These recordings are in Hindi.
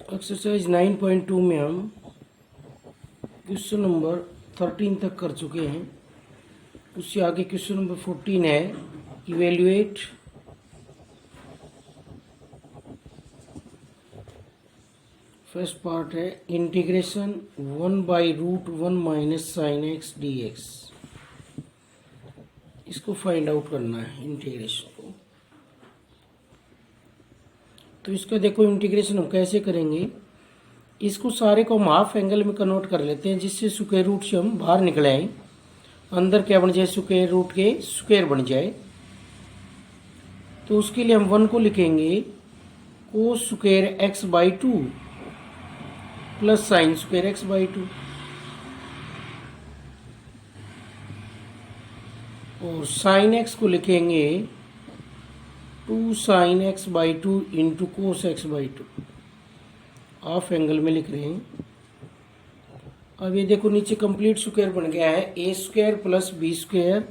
एक्सरसाइज 9.2 में हम क्वेश्चन नंबर 13 तक कर चुके हैं। उससे आगे क्वेश्चन नंबर 14 है, इवेल्युएट फर्स्ट पार्ट है integration 1/√1 minus sine x D x. इसको फाइंड आउट करना है इंटीग्रेशन को। तो इसका देखो इंटीग्रेशन हम कैसे करेंगे। इसको सारे को हम हाफ एंगल में कन्वर्ट कर लेते हैं, जिससे स्क्वायर रूट से हम बाहर निकले आए, अंदर क्या बन जाए, स्क्वायर रूट के स्क्वायर बन जाए। तो उसके लिए हम 1 को लिखेंगे cos square x by 2 plus sine square x by 2, और साइन एक्स को लिखेंगे 2 sign x by 2 into cos x by 2। Half angle में लिख रहे हैं। अब ये देखो नीचे कंप्लीट स्क्वायर बन गया है, a square plus B square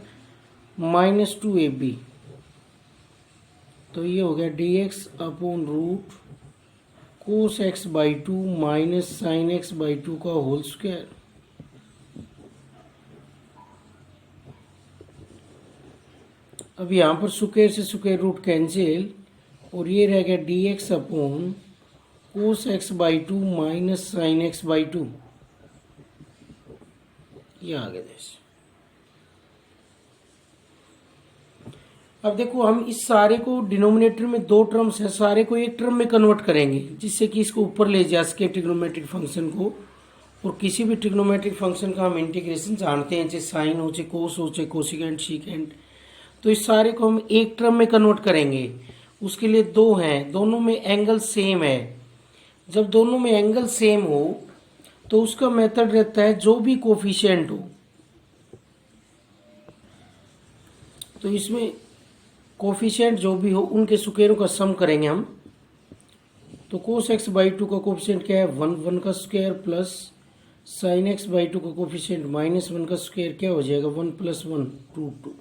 minus 2ab। तो ये हो गया dx upon root cos x by 2 minus sine x by 2 का होल स्क्वायर। अब यहाँ पर स्क्वायर से स्क्वायर रूट कैंसिल, और ये रह गया dx upon cos x by 2 minus sine x by 2। ये आ गया जैसे। अब देखो हम इस सारे को डिनोमिनेटर में दो टर्म्स है, सारे को एक टर्म में कन्वर्ट करेंगे, जिससे कि इसको ऊपर ले जा सके ट्रिग्नोमेट्रिक फंक्शन को। और किसी भी ट्रिग्नोमेट्रिक फंक्शन का हम इंटीग्रेशन जानते हैं, चाहे साइन हो, चाहे कोस हो, चाहे कोसिकेंट सीकेंट। तो इस सारे को हम एक टर्म में कन्वर्ट करेंगे। उसके लिए दो हैं, दोनों में एंगल सेम है। जब दोनों में एंगल सेम हो तो उसका मेथड रहता है जो भी कोफिशिएंट हो। तो इसमें कोफिशिएंट जो भी हो उनके स्क्वायरों का सम करेंगे हम। तो कोस एक्स बाई 2 का कोफिशिएंट क्या है, 1 का square plus sign x by 2 का कोफिशिएंट -1 का स्क्वायर क्या हो जाएगा, 1 + 1 √2।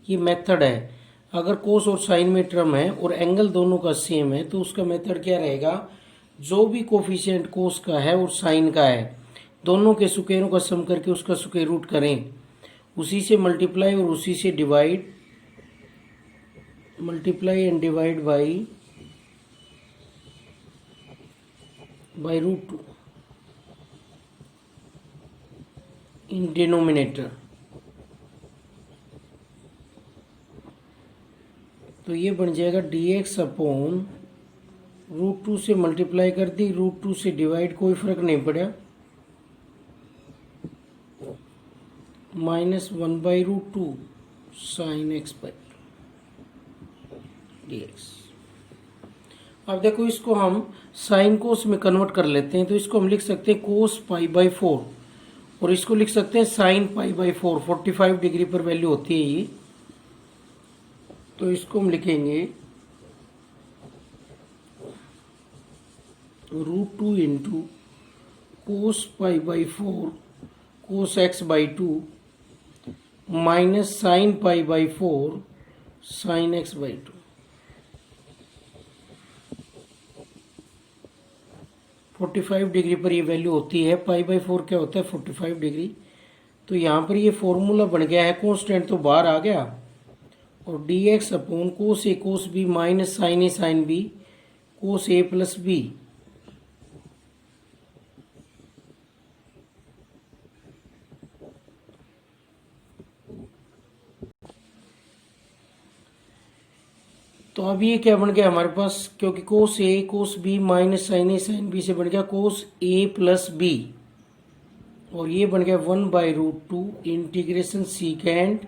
ये मेथड है। अगर कोस और साइन में टर्म है और एंगल दोनों का सेम है तो उसका मेथड क्या रहेगा, जो भी कोफिशिएंट कोस का है और साइन का है, दोनों के स्क्वायरों का सम करके उसका स्क्वायर रूट करें, उसी से मल्टीप्लाई और उसी से divide, multiply and divide by √2 in denominator. तो ये बन जाएगा dx अपॉन √2 से मल्टीप्लाई कर दी, √2 से डिवाइड, कोई फर्क नहीं पड़ा, -1/√2 साइन एक्स बाई dx। अब देखो इसको हम साइन कोस में कन्वर्ट कर लेते हैं। तो इसको हम लिख सकते हैं कोस π/4, और इसको लिख सकते हैं साइन π/4। 45 डिग्री पर वैल्यू होती है ये। तो इसको हम लिखेंगे √2 into cos π/4 cos x by 2 minus sine π/4 sine x by 2। 45 degree पर ये वैल्यू होती है। π/4 क्या होता है, 45 डिग्री। तो यहाँ पर ये फॉर्मूला बन गया है, कांस्टेंट तो बाहर आ गया, और dx अपॉन कोस ए कोस बी माइनस साइन ए साइन बी कोस ए प्लस बी। तो अब ये क्या बन गया हमारे पास, क्योंकि कोस ए कोस बी माइनस साइन ए साइन बी से बन गया कोस ए प्लस बी, और ये बन गया 1/√2 integration secant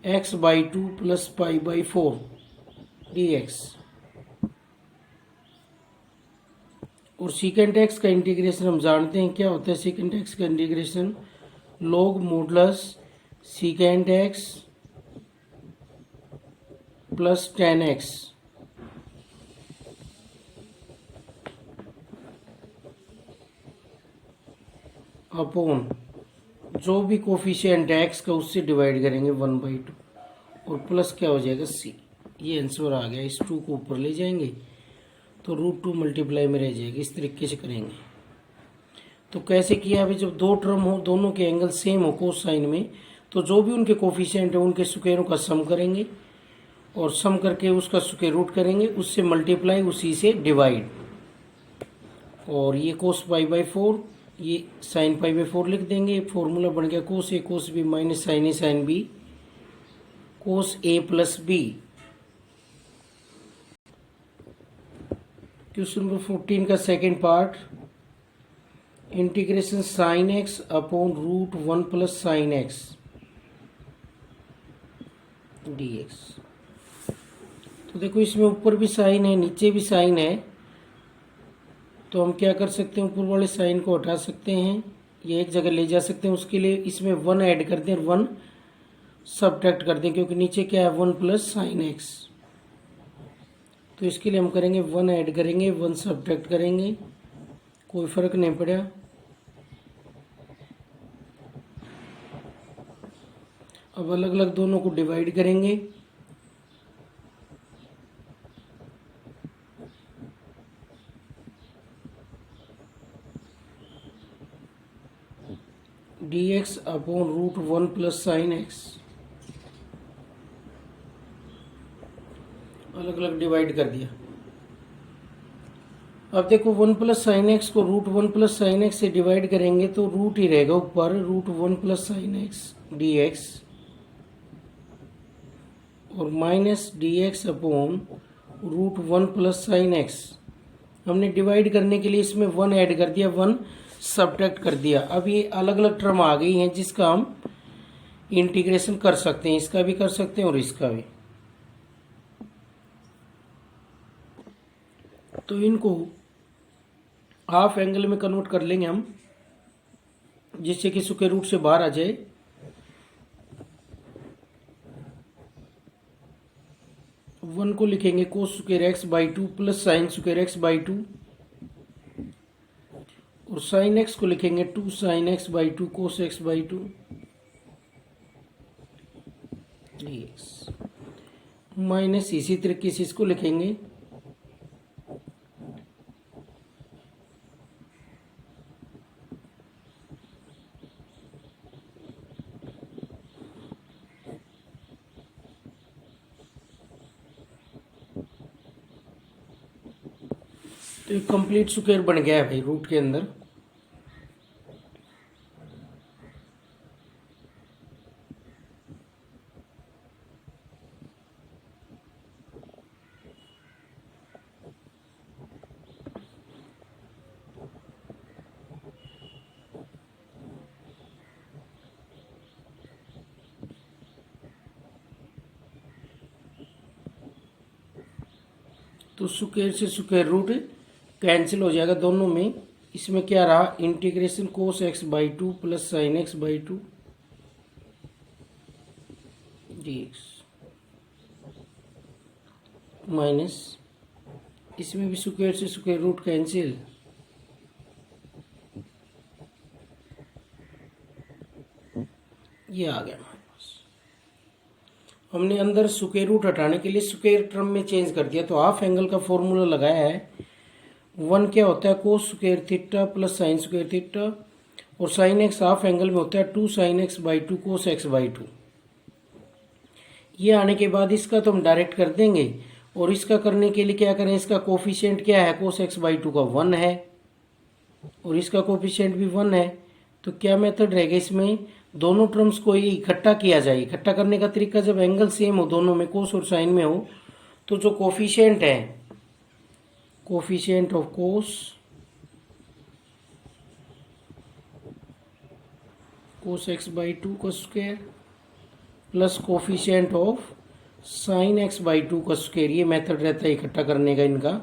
x by 2 plus π/4 dx। और सीकेंट एक्स का इंटीग्रेशन हम जानते हैं क्या होता है। सीकेंट एक्स का integration log modulus secant x plus tan x upon जो भी कोफिशिएंट है x का उससे डिवाइड करेंगे 1/2, और प्लस क्या हो जाएगा c। ये आंसर आ गया। इस 2 को ऊपर ले जाएंगे तो √2 मल्टीप्लाई में रह जाएगी। इस तरीके से करेंगे। तो कैसे किया? अभी जब दो टर्म हो, दोनों के एंगल सेम हो कोस साइन में, तो जो भी उनके कोफिशिएंट है उनके स्क्वायरों का सम करेंगे और सम करके उसका स्क्वायर रूट करेंगे, उससे मल्टीप्लाई, उसी से डिवाइड। और ये कोस π/4, ये साइन π/4 लिख देंगे। फॉर्मूला बन गया कोस ए कोस बी माइनस साइन ए साइन बी कोस ए प्लस बी। क्वेश्चन नंबर 14 का second part, integration sign X upon √1 plus sine x dx। तो देखो इसमें ऊपर भी साइन है, नीचे भी साइन है, तो हम क्या कर सकते हैं? ऊपर वाले साइन को हटा सकते हैं, ये एक जगह ले जा सकते हैं। उसके लिए इसमें 1 ऐड कर दें और 1 सब्ट्रैक्ट कर दें, क्योंकि नीचे क्या है? 1 प्लस साइन एक्स। तो इसके लिए हम करेंगे 1 ऐड करेंगे, 1 सब्ट्रैक्ट करेंगे, कोई फर्क नहीं पड़ा। अब अलग अलग दोनों को डिवाइड करेंगे। dx upon √1 plus sine x, अलग अलग डिवाइड कर दिया। अब देखो 1 प्लस साइन एक्स को √1 प्लस साइन एक्स से डिवाइड करेंगे तो रूट ही रहेगा ऊपर, √1 प्लस साइन एक्स dx और minus dx upon √1 plus sine x. हमने डिवाइड करने के लिए इसमें 1 ऐड कर दिया, 1 सब्ट्रैक्ट कर दिया। अब ये अलग अलग टर्म आ गई हैं जिसका हम इंटीग्रेशन कर सकते हैं, इसका भी कर सकते हैं और इसका भी। तो इनको हाफ एंगल में कन्वर्ट कर लेंगे हम, जिससे कि स्क्वायर रूट से बाहर आ जाए। वन को लिखेंगे cos square x by 2 plus sine square x by 2, और साइन एक्स को लिखेंगे 2 sign x by 2 cos x by 2 dx minus इसी तरीके से इसको लिखेंगे तो एक कंप्लीट स्क्वायर बन गया है भाई रूट के अंदर। तो स्क्वायर से स्क्वायर रूट कैंसिल हो जाएगा दोनों में। इसमें क्या रहा? Integration cos x by 2 plus sign x by 2 dx minus इसमें भी स्क्वायर से स्क्वायर रूट कैंसिल, ये आ गया हमारे पास। हमने अंदर स्क्वायर रूट हटाने के लिए स्क्वायर टर्म में चेंज कर दिया, तो हाफ एंगल का फॉर्मूला लगाया है। 1 क्या होता है? Cos square theta plus sign square theta, और साइन एक्स हाफ एंगल में होता है 2 sign x by 2 cos x by 2। ये आने के बाद इसका तो हम डायरेक्ट कर देंगे, और इसका करने के लिए क्या करें? इसका कोफिशिएंट क्या है? कोस एक्स बाई 2 का 1 है और इसका कोफिशिएंट भी 1 है। तो क्या मेथड रहेगा इसमें? दोनों टर्म्स को ये इकट्ठा किया जाए। इकट्ठा करने का तरीका, जब एंगल सेम हो दोनों में, कोस और साइन में हो, तो जो कोफिशिएंट है, coefficient of cos x by 2 का square plus coefficient of sine x by 2 का स्क्वायर, ये मेथड रहता है इकट्ठा करने का इनका।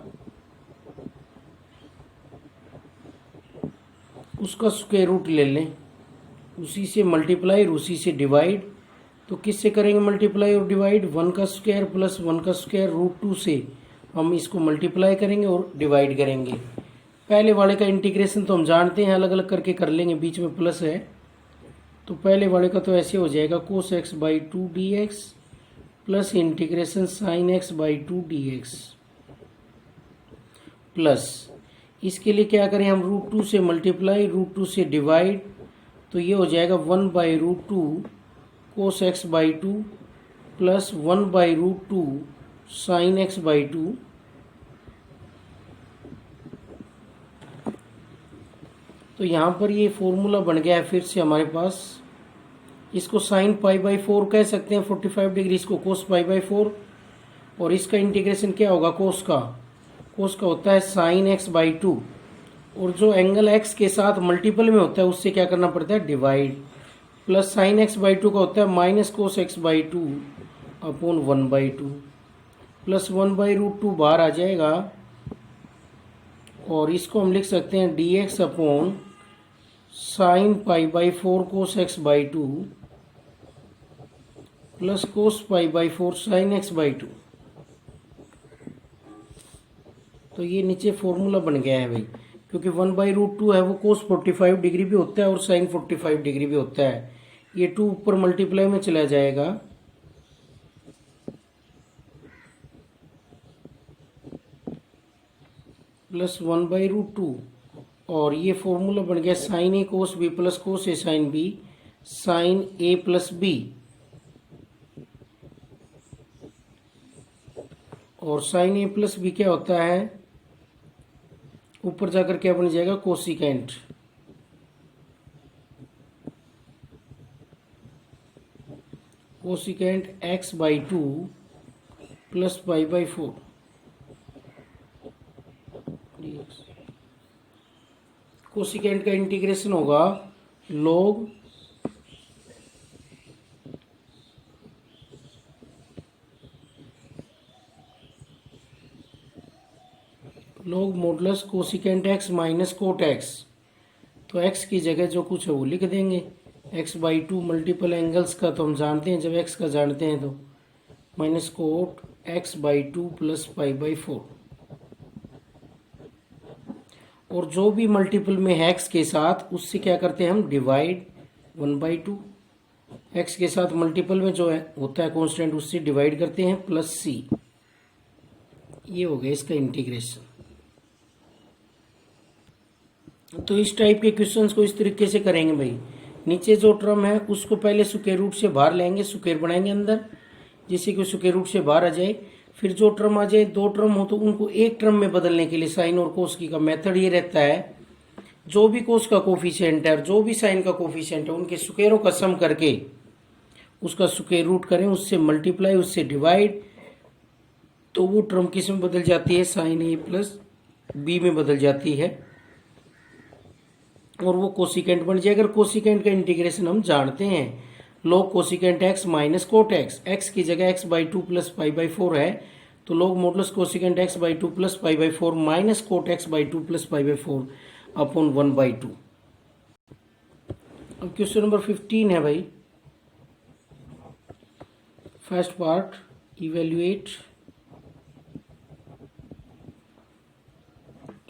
उसका स्क्वायर रूट ले लें, उसी से मल्टीप्लाई और उसी से डिवाइड। तो किससे करेंगे मल्टीप्लाई और डिवाइड? 1 का स्क्वायर प्लस 1 का स्क्वायर √2 से हम इसको मल्टीप्लाई करेंगे और डिवाइड करेंगे। पहले वाले का इंटीग्रेशन तो हम जानते हैं, अलग अलग करके कर लेंगे, बीच में प्लस है। तो पहले वाले का तो ऐसे हो जाएगा कोस x by 2 dx plus integration sign x by 2 dx, plus इसके लिए क्या करें हम, √2 से मल्टीप्लाई, √2 से डिवाइड, तो ये हो जाएगा 1/√2 cos x/2 plus 1/√2 sin x/2। तो यहाँ पर ये फॉर्मूला बन गया है फिर से हमारे पास। इसको sin π/4 कह सकते हैं 45 डिग्री, इसको cos π/4, और इसका इंटीग्रेशन क्या होगा, cos का होता है sin x/2, और जो एंगल x के साथ मल्टीपल में होता है उससे क्या करना पड़ता है, डिवाइड, प्लस sin x/2 का होता है minus cos x/2 upon 1/2, plus 1/√2 बाहर आ जाएगा, और इसको हम लिख सकते हैं dx upon sin π/4 cos x/2 plus cos π/4 sin x/2। तो ये नीचे फॉर्मूला बन गया है भाई, क्योंकि 1/√2 है वो cos 45 डिग्री भी होता है और sin 45 डिग्री भी होता है। ये 2 ऊपर मल्टीप्लाई में चला जाएगा, प्लस 1/√2, और ये फॉर्मूला बन गया sin a cos b plus cos a sin b sin a plus b, और sin a प्लस b क्या होता है, ऊपर जाकर क्या बन जाएगा, कोसिकेंट, x/2 प्लस π/4 कोसिकेंट का इंटीग्रेशन होगा log modulus cosecant x minus cot x। तो x की जगह जो कुछ है वो लिख देंगे, x/2 मल्टीपल एंगल्स का तो हम जानते हैं, जब x का जानते हैं तो माइनस कोट x/2 प्लस π/4, और जो भी मल्टीपल में है x के साथ उससे क्या करते हैं हम, डिवाइड 1/2, x के साथ मल्टीपल में जो है होता है कांस्टेंट उससे डिवाइड करते हैं, प्लस c। ये हो गया इसका इंटीग्रेशन। तो इस टाइप के क्वेश्चंस को इस तरीके से करेंगे भाई, नीचे जो टर्म है उसको पहले स्क्वायर रूट से बाहर लेंगे, स्क्वायर बनाएंगे अंदर, जिससे कि स्क्वायर रूट से बाहर आ जाए, फिर जो टर्म आ जाए, 2 टर्म हो तो उनको एक टर्म में बदलने के लिए साइन और कोस की का मेथड ये रहता है, जो भी कोस का कोफिशिएंट है और जो भी साइन का कोफिशिएंट है उनके स्क्वायरों का सम करके उसका स्क्वायर रूट करें, उससे मल्टीप्लाई, उससे डिवाइड, तो वो टर्म किस में बदल जाती है, साइन ए प्लस बी में बदल जाती है, और वो कोसिकेंट बन जाएगा। अगर कोसिकेंट का इंटीग्रेशन हम जानते हैं, log cosecant x minus cot x की जगह x/2 प्लस π/4 है, तो log modulus cosecant x/2 plus π/4 minus cot x/2 plus π/4 upon 1/2। अब क्वेश्चन नंबर 15 है भाई, first part, evaluate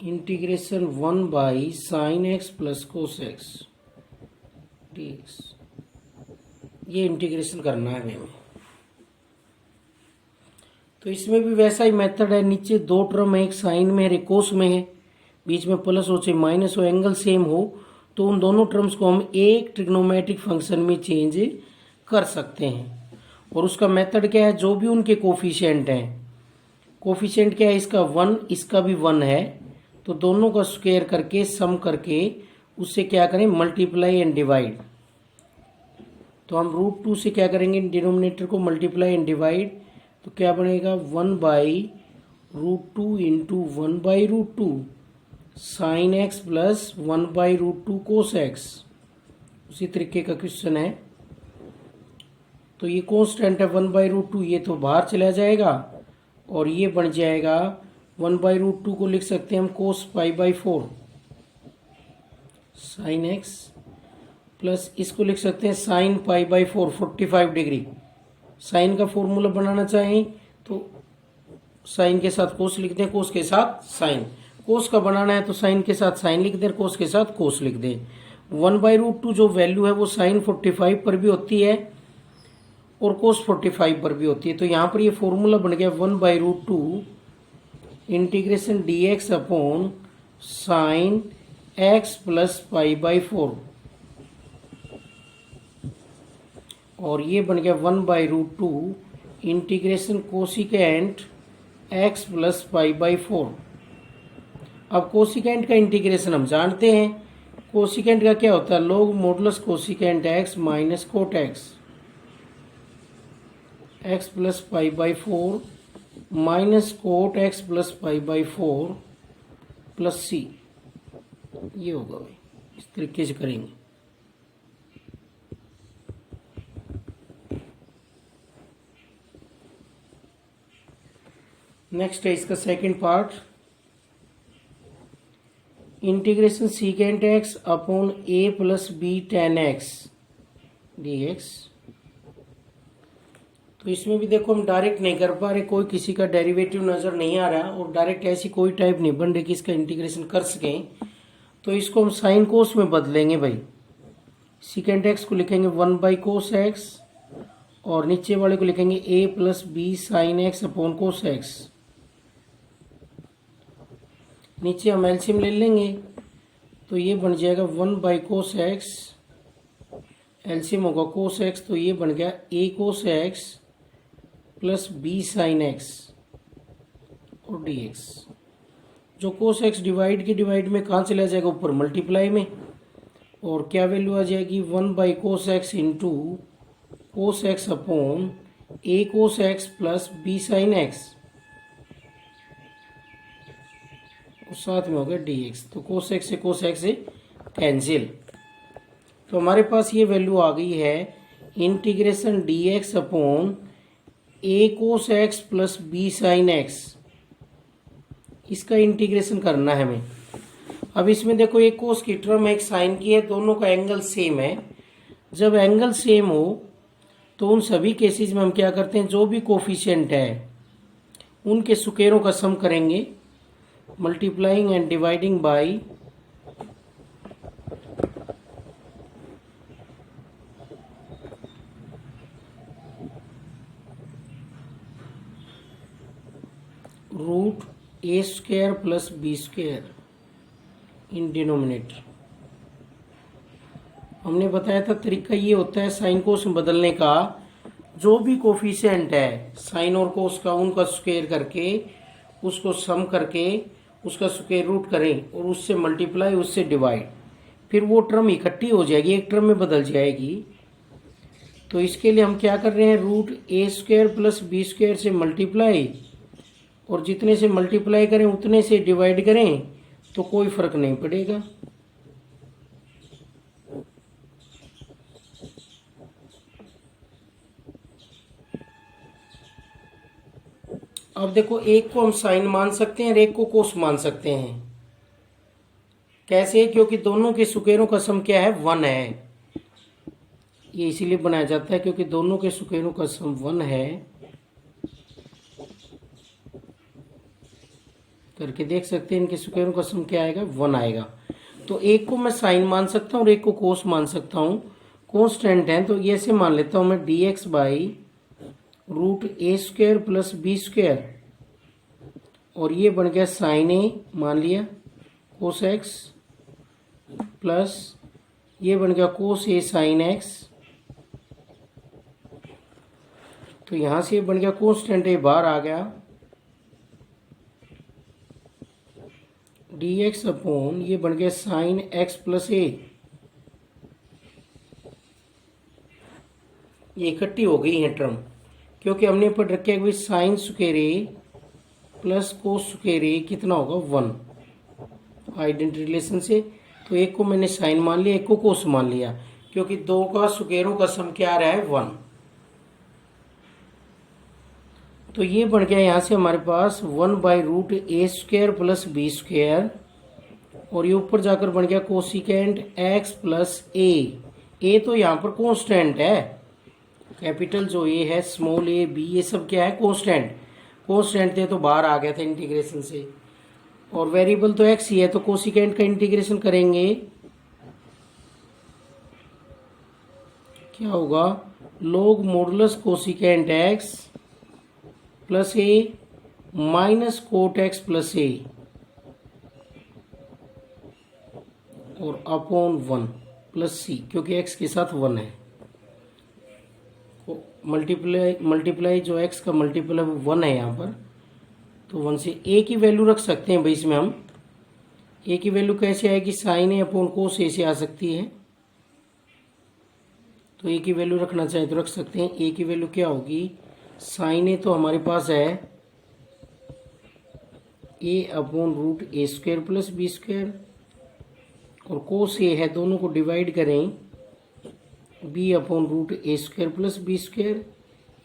integration 1/sin x plus cos x dx। ये इंटीग्रेशन करना है हमें। तो इसमें भी वैसा ही मेथड है, नीचे 2 टर्म है, एक साइन में है, एक कोस में है, बीच में प्लस हो चाहे माइनस हो, एंगल सेम हो, तो उन दोनों टर्म्स को हम एक ट्रिग्नोमेट्रिक फंक्शन में चेंज कर सकते हैं। और उसका मेथड क्या है, जो भी उनके कोफिशिएंट हैं, कोफिशिएंट क्या है इसका 1, इसका भी 1 है, तो दोनों का स्क्वायर करके सम करके उससे क्या करें, मल्टीप्लाई एंड डिवाइड। तो हम √2 से क्या करेंगे, डिनोमिनेटर को मल्टीप्लाई एंड डिवाइड, तो क्या बनेगा 1/√2 इंटू 1/√2 साइन x प्लस 1/√2 कोस x। उसी तरीके का क्वेश्चन है। तो ये कॉन्स्टेंट है 1/√2, ये तो बाहर चला जाएगा, और ये बन जाएगा 1/√2 को लिख सकते हैं हम कोस π/4 साइन x, प्लस इसको लिख सकते हैं साइन π/4 45 डिग्री। साइन का फॉर्मूला बनाना चाहें तो साइन के साथ कोस लिख दें, कोस के साथ साइन। कोस का बनाना है तो साइन के साथ साइन लिख दें, कोस के साथ कोस लिख दें। 1/√2 जो वैल्यू है वो साइन 45 पर भी होती है और कोस 45 पर भी होती है। तो यहाँ पर ये फॉर्मूला बन गया 1/√2 integration D x upon sine x plus pi by 4, और ये बन गया 1/√2 integration cosecant x plus pi by 4। अब कोसिकेंट का इंटीग्रेशन हम जानते हैं, कोसिकेंट का क्या होता है, log modulus cosecant x minus cot x, x plus pi by 4 minus cot x plus pi by 4 plus c. ये होगा भाई, इस तरीके से करेंगे। नेक्स्ट है इसका second part, integration secant x upon a plus b tan x D x. तो इसमें भी देखो हम डायरेक्ट नहीं कर पा रहे, कोई किसी का डेरिवेटिव नज़र नहीं आ रहा और डायरेक्ट ऐसी कोई टाइप नहीं बन रही कि इसका इंटीग्रेशन कर सकें। तो इसको हम साइन कोस में बदलेंगे भाई। सीकेंट एक्स को लिखेंगे 1/cos एक्स और नीचे वाले को लिखेंगे a plus B sine X upon cos X. नीचे हम एलसीएम ले लेंगे तो ये बन जाएगा 1/cos एक्स, एलसीएम होगा कोस एक्स, तो ये बन गया a cos x plus b sine x और dx। जो कोस एक्स डिवाइड के डिवाइड में कहाँ चला जाएगा, ऊपर मल्टीप्लाई में, और क्या वैल्यू आ जाएगी 1/cos x into cos x upon a cos x plus b sine x, और साथ में हो गया dx। तो कोस एक्स से कैंसिल। तो हमारे पास ये वैल्यू आ गई है integration dx upon a cos x plus b sine x. इसका इंटीग्रेशन करना है हमें। अब इसमें देखो एक कोस की टर्म है, एक साइन की है, दोनों का एंगल सेम है। जब एंगल सेम हो तो उन सभी केसेस में हम क्या करते हैं, जो भी कोफिशिएंट है उनके स्क्वायरों का सम करेंगे, multiplying and dividing by root A square plus B square in denominator. हमने बताया था तरीका ये होता है साइन कोस में बदलने का, जो भी कोफिशिएंट है साइन और कोस का उनका स्क्वायर करके उसको सम करके उसका स्क्वायर रूट करें और उससे मल्टीप्लाई उससे डिवाइड, फिर वो टर्म इकट्ठी हो जाएगी, एक टर्म में बदल जाएगी। तो इसके लिए हम क्या कर रहे हैं, root A square plus B square से मल्टीप्लाई, और जितने से मल्टीप्लाई करें उतने से डिवाइड करें तो कोई फर्क नहीं पड़ेगा। अब देखो एक को हम साइन मान सकते हैं और एक को कोस मान सकते हैं। कैसे? क्योंकि दोनों के स्क्वायरों का सम क्या है, 1 है। ये इसीलिए बनाया जाता है क्योंकि दोनों के स्क्वायरों का सम 1 है। करके देख सकते हैं इनके स्क्वायरों का सम क्या आएगा, 1 आएगा। तो एक को मैं साइन मान सकता हूँ और एक को कोस मान सकता हूँ। कॉन्स्टेंट है तो ये ऐसे मान लेता हूँ मैं dx by root A square plus B square, और ये बन गया साइन ए मान लिया कोस एक्स, प्लस ये बन गया कोस ए साइन एक्स। तो यहां से बन गया कॉन्स्टेंट ए बाहर आ गया, dx अपॉन ये बन गया साइन एक्स प्लस ए। ये इकट्ठी हो गई है टर्म, क्योंकि हमने पढ़ रखा है कि साइन स्क्वायर ए प्लस कोस स्क्वायर ए कितना होगा, 1 आइडेंटिटी रिलेशन से। तो एक को मैंने साइन मान लिया, एक को कोस मान लिया, क्योंकि दो का स्क्वायरों का सम क्या आ रहा है, 1। तो ये बन गया यहाँ से हमारे पास 1/रूट ए स्क्वायर प्लस बी स्क्वायर, और ये ऊपर जाकर बन गया कोसिकेंट एक्स प्लस ए तो यहाँ पर कॉन्स्टेंट है, कैपिटल जो ए है, स्मॉल ए बी, ये सब क्या है, कॉन्स्टेंट थे तो बाहर आ गया था इंटीग्रेशन से, और वेरिएबल तो एक्स ही है। तो कोसिकेंट का इंटीग्रेशन करेंगे, क्या होगा, log modulus cosecant x plus a minus cot x plus a और अपॉन 1 प्लस सी, क्योंकि एक्स के साथ 1 है। मल्टीप्लाई जो एक्स का मल्टीपल है वो 1 है यहाँ पर, तो 1 से ए की वैल्यू रख सकते हैं भाई। इसमें हम ए की वैल्यू कैसे आएगी, साइन ए अपॉन कोस ए से आ सकती है। तो ए की वैल्यू रखना चाहे तो रख सकते हैं। ए की वैल्यू क्या होगी, साइन ए तो हमारे पास है ए upon root A square plus B square, और कोस ए है, दोनों को डिवाइड करें, B upon root A square plus B square,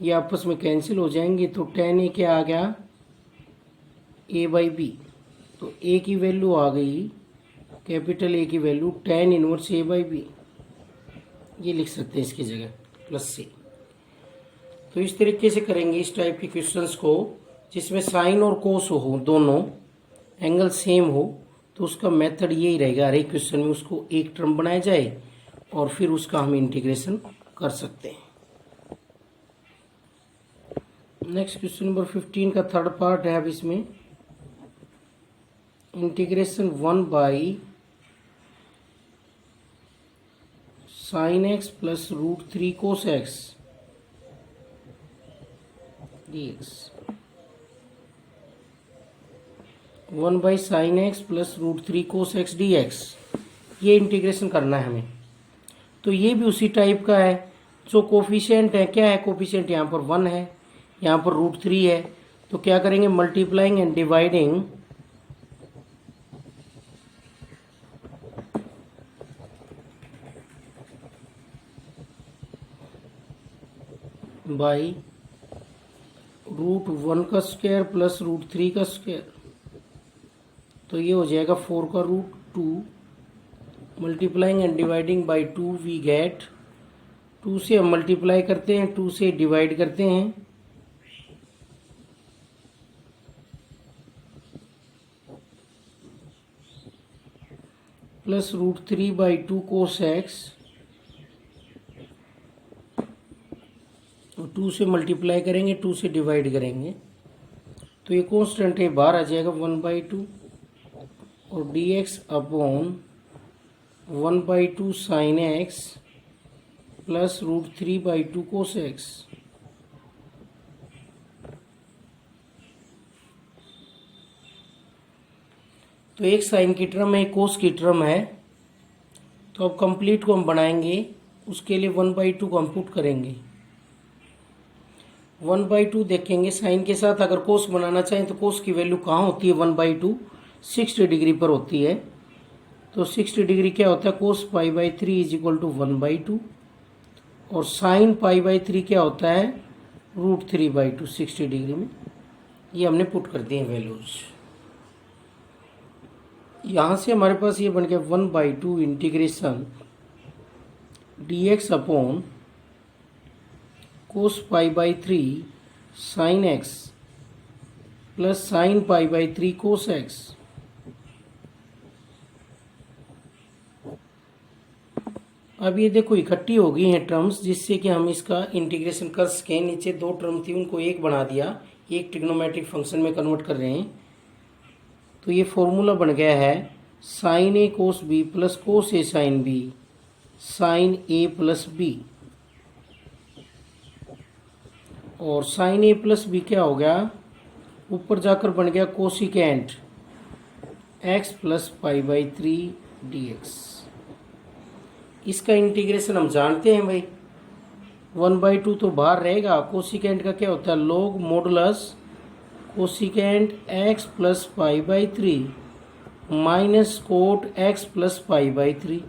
ये आपस में कैंसिल हो जाएंगे। तो टेन ए क्या आ गया, ए बाई बी। तो ए की वैल्यू आ गई, कैपिटल ए की value tan inverse A by B, ये लिख सकते हैं इसकी जगह प्लस सी। तो इस तरीके से करेंगे इस टाइप के क्वेश्चंस को, जिसमें साइन और कोस हो, दोनों एंगल सेम हो, तो उसका मेथड यही रहेगा, हर एक क्वेश्चन में उसको एक टर्म बनाया जाए और फिर उसका हम इंटीग्रेशन कर सकते हैं। नेक्स्ट क्वेश्चन नंबर 15 का थर्ड पार्ट है। अब इसमें integration 1 by sine x plus root 3 cos X D X, 1 by sine x plus root 3 cos X D X, ये इंटीग्रेशन करना है हमें। तो ये भी उसी टाइप का है। जो कोफिशिएंट है, क्या है कोफिशिएंट, यहाँ पर 1 है, यहाँ पर रूट 3 है। तो क्या करेंगे, multiplying and dividing by root 1 का स्क्वायर प्लस रूट 3 का स्क्वायर, तो ये हो जाएगा 4 का root 2, multiplying and dividing by 2 we get, 2 से हम मल्टीप्लाई करते हैं, 2 से डिवाइड करते हैं, plus root 3 by 2 cos X, 2 से मल्टीप्लाई करेंगे, 2 से डिवाइड करेंगे, तो ये कॉन्स्टेंट है, बाहर आ जाएगा 1/2, और D x upon 1/2 sine x plus root 3/2 cos X. तो एक साइन की टर्म है, एक कोस की टर्म है। तो अब कंप्लीट को हम बनाएंगे, उसके लिए 1/2 को हम पुट करेंगे। 1/2 देखेंगे, साइन के साथ अगर कोस बनाना चाहें तो कोस की वैल्यू कहाँ होती है, 1/2 60 डिग्री पर होती है। तो 60 डिग्री क्या होता है, कोस π/3 इज इक्वल टू 1/2, और साइन π/3 क्या होता है, रूट 3/2 60 डिग्री में। ये हमने पुट कर दिए वैल्यूज। यहाँ से हमारे पास ये बन गया 1/2 integration D x upon cos π/3 sine x plus sine π/3 cos x. अब ये देखो इकट्ठी हो गई हैं टर्म्स, जिससे कि हम इसका इंटीग्रेशन कर सकें। नीचे 2 टर्म थी, उनको एक बना दिया, एक ट्रिग्नोमेट्रिक फंक्शन में कन्वर्ट कर रहे हैं। तो ये फॉर्मूला बन गया है साइन ए कोस बी प्लस कोस ए साइन बी साइन ए प्लस बी, और साइन ए प्लस बी क्या हो गया, ऊपर जाकर बन गया कोसिकेंट एक्स प्लस π/3 dx। इसका इंटीग्रेशन हम जानते हैं भाई, 1/2 तो बाहर रहेगा। कोसिकेंट का क्या होता है, log modulus cosecant x plus π/3 minus cot x plus π/3,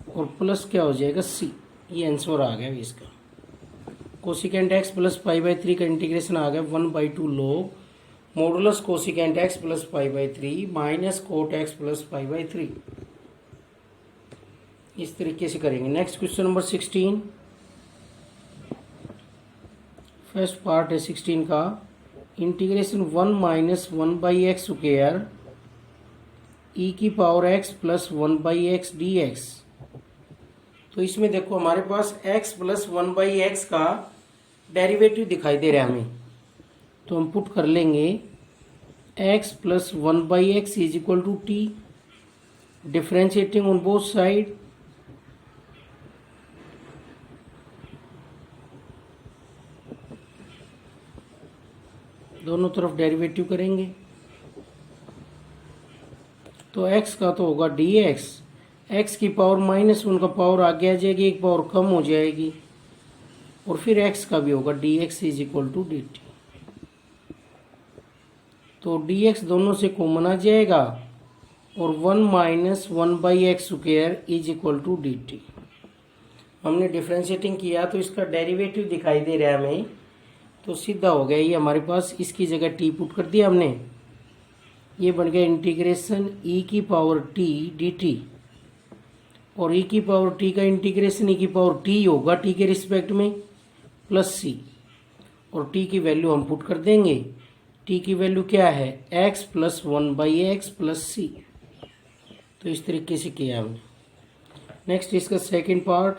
और प्लस क्या हो जाएगा सी। ये आंसर आ गया इसका। कोसिकेंट एक्स प्लस π/3 का इंटीग्रेशन आ गया 1/2 log modulus cosecant x plus π/3 minus cot x plus π/3। इस तरीके से करेंगे। Next question number 16, first part है 16 का, इंटीग्रेशन 1 माइनस 1/x स्क्वायर ई की power x plus 1/x dx। तो इसमें देखो हमारे पास x प्लस 1/x का डेरिवेटिव दिखाई दे रहा है हमें। तो हम पुट कर लेंगे x plus 1/x is equal to T, differentiating on both side, दोनों तरफ डेरिवेटिव करेंगे। तो x का तो होगा dx, x की पावर -1 का पावर आगे आ जाएगी, एक पावर कम हो जाएगी, और फिर x का भी होगा dx is equal to D T. तो dx दोनों से कॉमन आ जाएगा और 1 minus 1/x² is equal to D T. हमने डिफ्रेंशिएटिंग किया तो इसका डेरिवेटिव दिखाई दे रहा है हमें, तो सीधा हो गया ये हमारे पास, इसकी जगह t पुट कर दिया हमने, ये बन गया इंटीग्रेशन e की पावर t डी टी, और e की पावर t का इंटीग्रेशन e की पावर t होगा t के रिस्पेक्ट में प्लस c, और t की वैल्यू हम पुट कर देंगे। t की वैल्यू क्या है x plus 1/x plus c। तो इस तरीके से किया हमने। नेक्स्ट इसका second part,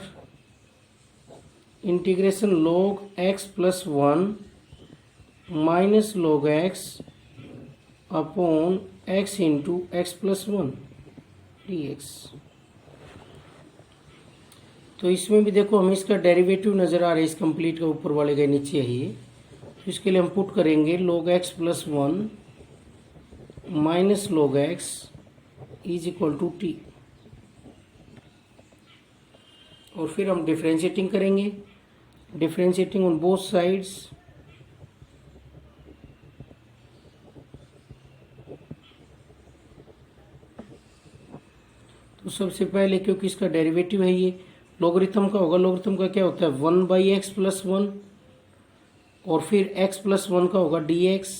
integration log x plus 1 minus log x upon x into X plus 1 dx। तो इसमें भी देखो हमें इसका डेरिवेटिव नज़र आ रहा है, इस कंप्लीट का ऊपर वाले के नीचे ही। तो इसके लिए हम पुट करेंगे log x plus 1 minus log x is equal to T, और फिर हम डिफ्रेंशिएटिंग करेंगे, डिफ्रेंशिएटिंग ऑन बोथ साइड्स, तो सबसे पहले क्योंकि इसका डेरिवेटिव है ये लॉगरिथम का होगा, लॉगरिथम का क्या होता है 1/x प्लस 1, और फिर x प्लस 1 का होगा dx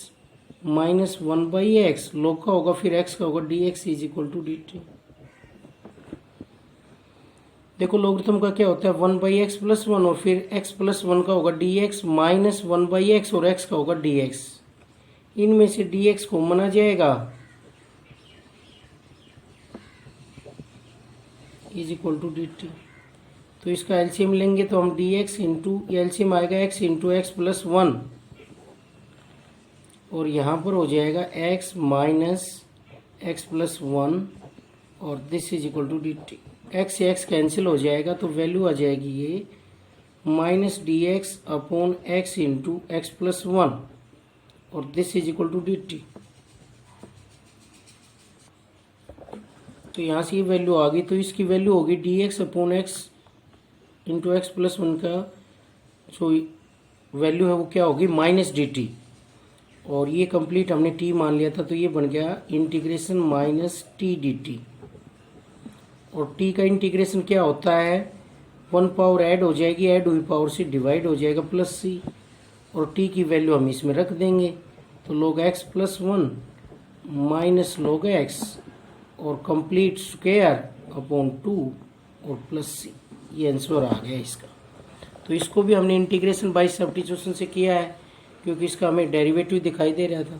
माइनस 1/x, लॉग का होगा फिर x का होगा dx is equal to dt। देखो लॉगरिथम का क्या होता है 1/x प्लस 1, और फिर x प्लस 1 का होगा dx माइनस 1/x, और x का होगा dx। इनमें से dx कॉमन आ जाएगा is equal to D T. तो इसका एलसीएम लेंगे तो हम dx इंटू एलसीएम आएगा x इंटू एक्स प्लस 1, और यहाँ पर हो जाएगा x माइनस एक्स प्लस 1, और this is equal to D T. X से एक्स कैंसिल हो जाएगा तो वैल्यू आ जाएगी ये minus D x upon X into X plus 1, और this is equal to D T. तो यहाँ से ये वैल्यू आ गई, तो इसकी वैल्यू होगी D x upon X into X plus 1 का जो वैल्यू है वो क्या होगी माइनस डी टी, और ये कंप्लीट हमने टी मान लिया था, तो ये बन गया integration minus T D T. और टी का इंटीग्रेशन क्या होता है 1 पावर ऐड हो जाएगी, ऐड हुई पावर से डिवाइड हो जाएगा प्लस सी, और टी की वैल्यू हम इसमें रख देंगे, तो log x plus 1 minus log x और कंप्लीट स्क्वायर अपॉन 2 और प्लस सी, ये आंसर आ गया इसका। तो इसको भी हमने इंटीग्रेशन बाय सब्स्टिट्यूशन से किया है, क्योंकि इसका हमें डेरिवेटिव दिखाई दे रहा था,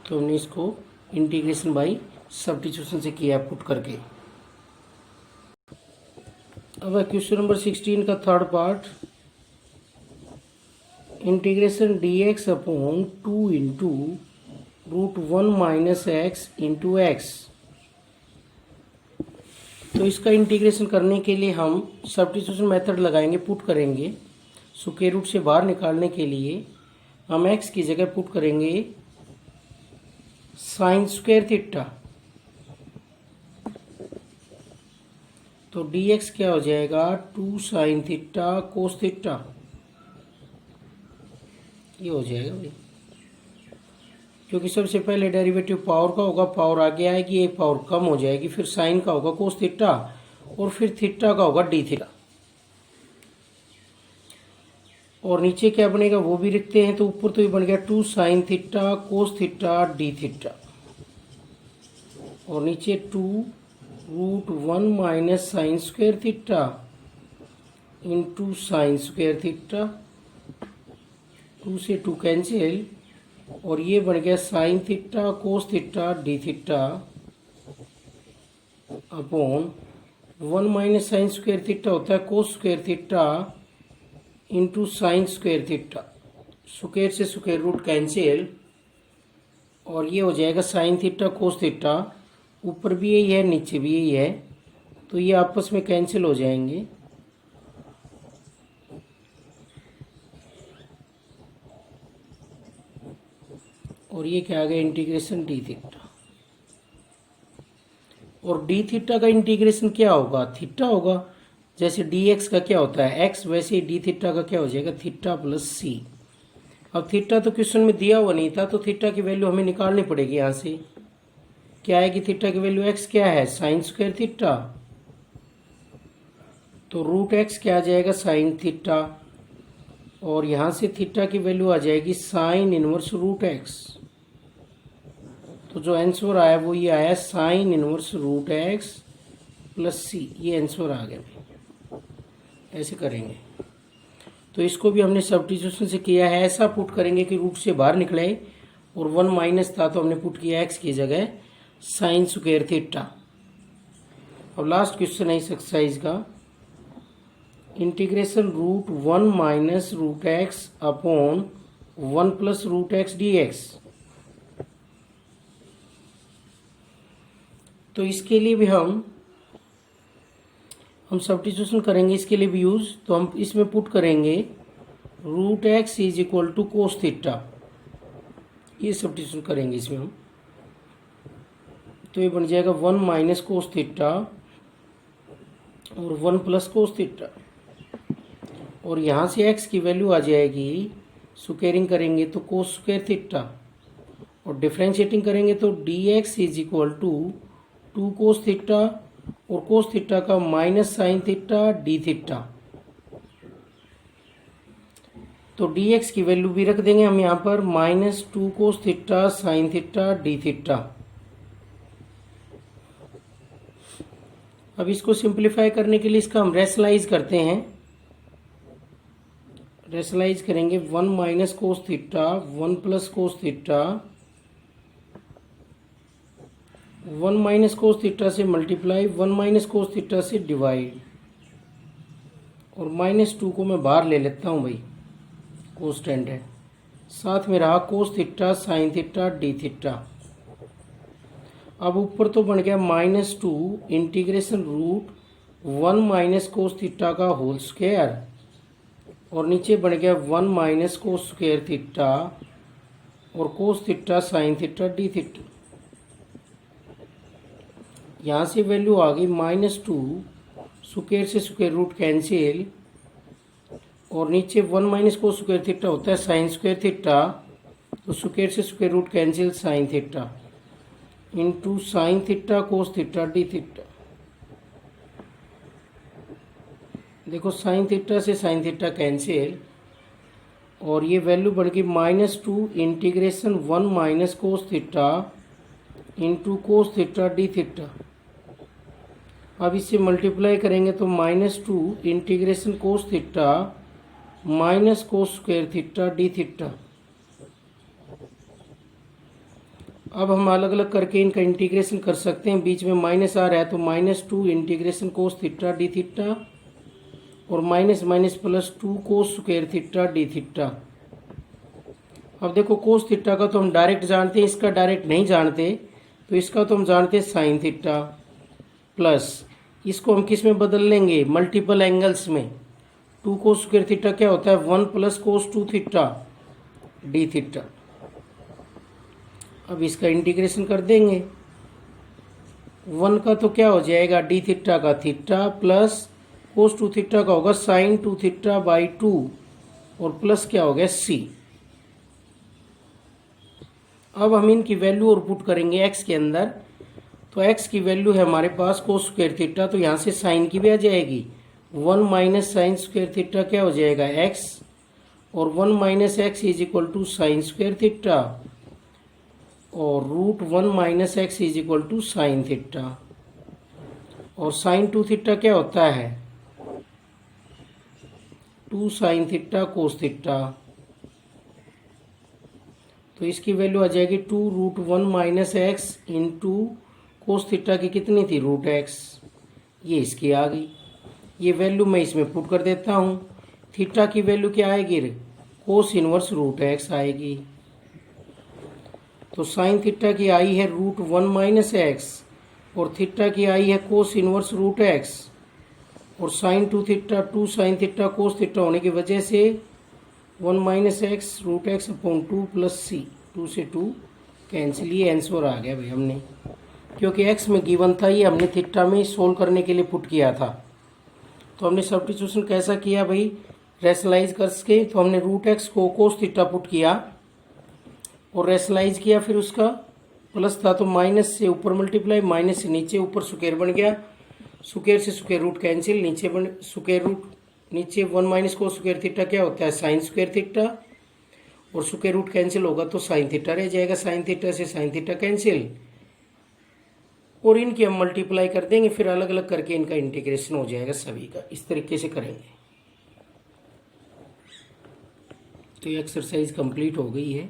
तो हमने इसको इंटीग्रेशन बाय सब्स्टिट्यूशन से किया पुट करके। अब क्वेश्चन नंबर 16 का third part, integration D x upon 2 into root 1 minus X into X. तो इसका इंटीग्रेशन करने के लिए हम सब्स्टिट्यूशन मेथड लगाएंगे, पुट करेंगे। स्क्वायर रूट से बाहर निकालने के लिए हम x की जगह पुट करेंगे साइन स्क्वायर थीटा, तो dx क्या हो जाएगा 2 साइन थीटा कोस थीटा, ये हो जाएगा भाई। क्योंकि सबसे पहले डेरिवेटिव पावर का होगा, पावर आगे आएगी, एक पावर कम हो जाएगी, फिर साइन का होगा कोस थीटा, और फिर थीटा का होगा डी थीटा, और नीचे क्या बनेगा वो भी लिखते हैं। तो ऊपर तो ये बन गया 2 sine theta cos theta D theta, और नीचे 2 root 1 minus sine square theta into sine square theta, 2 से 2 कैंसिल, और ये बन गया sine theta cos theta D theta upon 1 minus sine square theta होता है cos square theta into sine square theta. Square से स्क्वायर रूट कैंसिल, और ये हो जाएगा साइन थीटा कोस थीटा, ऊपर भी यही है नीचे भी यही है, तो ये आपस में कैंसिल हो जाएंगे। और ये क्या आ गया, इंटीग्रेशन डी थीटा। और डी थीटा का इंटीग्रेशन क्या होगा, थीटा होगा। जैसे डी एक्स का क्या होता है एक्स, वैसे ही डी थीटा का क्या हो जाएगा, थीटा प्लस सी। अब थीटा तो क्वेश्चन में दिया हुआ नहीं था, तो थीटा की वैल्यू हमें निकालनी पड़ेगी। यहाँ से क्या आएगी, थीटा की वैल्यू एक्स क्या है, साइन स्क्वायर थीटा, तो रूट एक्स क्या आ जाएगा, साइन थीटा। और यहाँ से थीटा की वैल्यू आ जाएगी साइन इनवर्स रूट एक्स। तो जो आंसर आया वो ये आया, sine inverse root x plus c, ये आंसर आ गया। ऐसे करेंगे। तो इसको भी हमने सब्स्टिट्यूशन से किया है, ऐसा पुट करेंगे कि रूट से बाहर निकले, और 1 माइनस था तो हमने पुट किया एक्स की जगह साइन स्क्वायर थीटा। अब लास्ट क्वेश्चन है इस एक्सरसाइज का, integration root 1 minus root x upon 1 plus root X D x. तो इसके लिए भी हम सब्स्टिट्यूशन करेंगे, इसके लिए भी यूज। तो हम इसमें पुट करेंगे root X is equal to cos theta, ये सब्स्टिट्यूशन करेंगे इसमें हम। तो ये बन जाएगा 1 माइनस कोस थीटा और 1 प्लस कोस थीटा। और यहाँ से x की वैल्यू आ जाएगी, स्क्वायरिंग करेंगे तो कोस स्क्वायर थीटा, और डिफ्रेंशिएटिंग करेंगे तो dx is equal to 2 cos theta, और कोस थीटा का minus sine theta D theta. तो dx की वैल्यू भी रख देंगे हम यहाँ पर, -2 cos theta sine theta D theta. अब इसको सिंप्लीफाई करने के लिए इसका हम रेशनलाइज करते हैं। रेशनलाइज करेंगे 1 minus cos theta 1 plus cos theta, 1 minus cos theta से मल्टीप्लाई 1 माइनस कोस थीटा से डिवाइड, और -2 को मैं बाहर ले लेता हूँ भाई, कोस्टेंट है। साथ में रहा cos theta sine theta D theta. अब ऊपर तो बन गया -2 integration root 1 minus cos theta का होल स्क्वायर, और नीचे बन गया 1 माइनस कोस स्क्वायर थीटा और cos theta sine theta D theta. यहाँ से वैल्यू आ गई -2, स्क्वायर से स्क्वायर रूट कैंसिल, और नीचे 1 माइनस कोस स्क्वायर थीटा होता है साइन स्क्वायर थीटा, तो स्क्वायर से square root cancel sine theta into sine theta cos theta D theta. देखो साइन थीटा से साइन थीटा कैंसिल, और ये वैल्यू बढ़ गई -2 integration 1 minus cos theta into cos theta D theta. अब इससे मल्टीप्लाई करेंगे तो -2 integration cos theta minus cos square theta D theta. अब हम अलग अलग करके इनका इंटीग्रेशन कर सकते हैं, बीच में माइनस आ रहा है तो -2 integration cos theta D theta, और minus minus +2 cos square theta D theta. अब देखो कोस थीटा का तो हम डायरेक्ट जानते हैं, इसका डायरेक्ट नहीं जानते, तो इसका तो हम जानते हैं साइन थीटा, प्लस इसको हम किस में बदल लेंगे, मल्टीपल एंगल्स में। 2 कोस स्क्वायर थीटा क्या होता है, 1 plus cos 2 theta D theta. अब इसका इंटीग्रेशन कर देंगे, 1 का तो क्या हो जाएगा डी थीटा का थीटा, प्लस कोस 2 थीटा का होगा साइन 2 थीटा बाई 2, और प्लस क्या हो गया सी। अब हम इनकी वैल्यू और पुट करेंगे x के अंदर, तो x की वैल्यू है हमारे पास कोस स्क्वायर थीटा, तो यहाँ से साइन की भी आ जाएगी, 1 माइनस साइन स्क्वायर थीटा क्या हो जाएगा x, और 1 minus x is equal to sine square theta, और root 1 minus x is equal to sine theta. और साइन 2 थीटा क्या होता है, 2 साइन थीटा कोस थीटा, तो इसकी वैल्यू आ जाएगी 2 root 1 minus X into cos theta की कितनी थी रूट एक्स, ये इसकी आ गई। ये वैल्यू मैं इसमें पुट कर देता हूँ। थीटा की वैल्यू क्या आएगी, कोस इनवर्स रूट एक्स आएगी। तो साइन थीटा की आई है रूट 1 माइनस एक्स और थीटा की आई है कोस इनवर्स रूट एक्स और sine 2 theta 2 sine theta cos theta होने की वजह से 1 minus x root x upon 2 plus c, 2 से 2 कैंसिल, ये आंसर आ गया भाई हमने, क्योंकि एक्स में गिवन था, ये हमने थीटा में सोल्व करने के लिए पुट किया था। तो हमने सब्स्टिट्यूशन कैसा किया भाई, रैशनलाइज करके, तो हमने रूट एक्स को कोस थीटा पुट किया और रैशनलाइज किया, फिर उसका प्लस था तो माइनस से ऊपर मल्टीप्लाई, माइनस से नीचे, ऊपर स्क्वायर बन गया, स्क्वायर से स्क्वायर रूट कैंसिल, नीचे बन स्क्वायर रूट, नीचे 1 माइनस कोस स्क्वायर थीटा क्या होता है साइन स्क्वायर थीटा, और स्क्वायर रूट कैंसिल होगा तो साइन थीटा रह जाएगा, साइन थीटा से साइन थीटा कैंसिल, और इनकी हम मल्टीप्लाई कर देंगे, फिर अलग अलग करके इनका इंटीग्रेशन हो जाएगा सभी का, इस तरीके से करेंगे। तो ये एक्सरसाइज कंप्लीट हो गई है।